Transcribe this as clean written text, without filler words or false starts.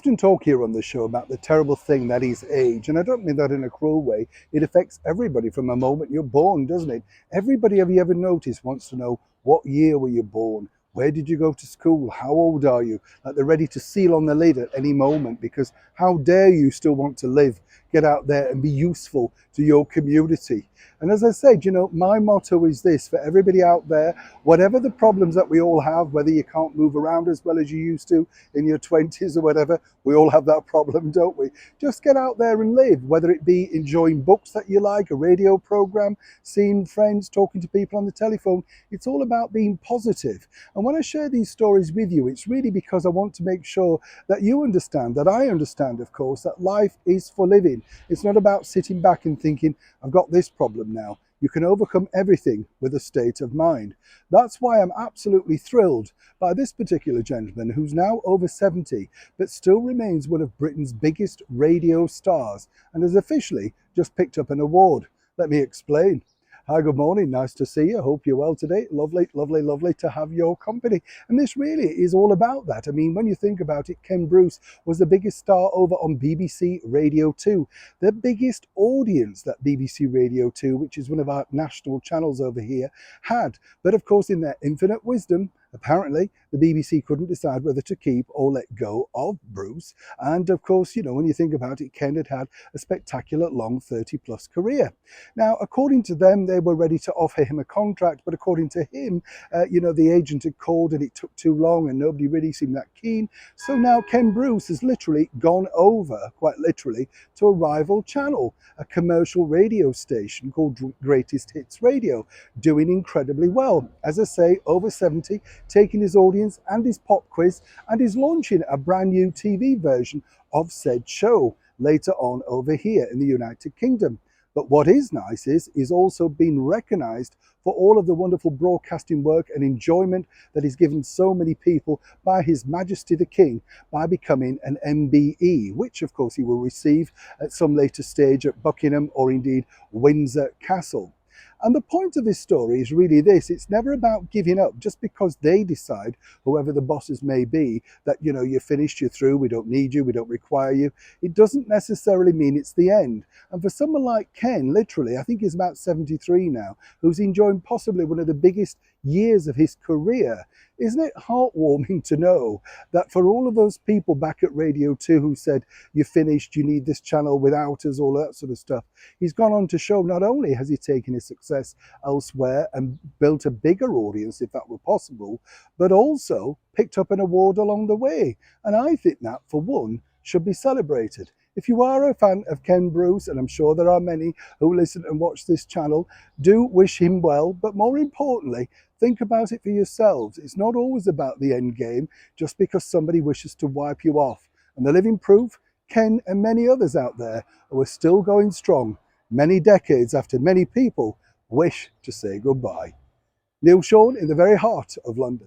often talk here on the show about the terrible thing that is age, and I don't mean that in a cruel way. It affects everybody from the moment you're born, doesn't it? Everybody, have you ever noticed, wants to know what year were you born? Where did you go to school? How old are you? Like they're ready to seal on the lid at any moment, because how dare you still want to live, get out there and be useful to your community? And as I said, my motto is this for everybody out there: whatever the problems that we all have, whether you can't move around as well as you used to in your 20s or whatever, we all have that problem, don't we? Just get out there and live, whether it be enjoying books that you like, a radio program, seeing friends, talking to people on the telephone. It's all about being positive. And when I share these stories with you, it's really because I want to make sure that you understand, that I understand, of course, that life is for living. It's not about sitting back and thinking, I've got this problem now. You can overcome everything with a state of mind. That's why I'm absolutely thrilled by this particular gentleman, who's now over 70, but still remains one of Britain's biggest radio stars and has officially just picked up an award. Let me explain. Hi, good morning. Nice to see you. Hope you're well today. Lovely, lovely, lovely to have your company. And this really is all about that. I mean, when you think about it, Ken Bruce was the biggest star over on BBC Radio 2. The biggest audience that BBC Radio 2, which is one of our national channels over here, had. But of course, in their infinite wisdom, apparently, the BBC couldn't decide whether to keep or let go of Bruce. And of course, when you think about it, Ken had a spectacular long 30-plus career. Now, according to them, they were ready to offer him a contract, but according to him, the agent had called and it took too long and nobody really seemed that keen. So now Ken Bruce has literally gone over, quite literally, to a rival channel, a commercial radio station called Greatest Hits Radio, doing incredibly well. As I say, over 70, taking his audience and his pop quiz, and is launching a brand new TV version of said show later on over here in the United Kingdom. But what is nice is he's also been recognised for all of the wonderful broadcasting work and enjoyment that he's given so many people by His Majesty the King by becoming an MBE, which of course he will receive at some later stage at Buckingham or indeed Windsor Castle. And the point of this story is really this: it's never about giving up just because they decide, whoever the bosses may be, that, you're finished, you're through, we don't need you, we don't require you. It doesn't necessarily mean it's the end. And for someone like Ken, literally, I think he's about 73 now, who's enjoying possibly one of the biggest years of his career, isn't it heartwarming to know that for all of those people back at Radio 2 who said, you're finished, you need this channel without us, all that sort of stuff, he's gone on to show not only has he taken his success elsewhere and built a bigger audience, if that were possible, but also picked up an award along the way. And I think that, for one, should be celebrated. If you are a fan of Ken Bruce, and I'm sure there are many who listen and watch this channel, do wish him well, but more importantly, think about it for yourselves. It's not always about the end game just because somebody wishes to wipe you off. And the living proof, Ken and many others out there who are still going strong many decades after many people wish to say goodbye. Neil Sean in the very heart of London.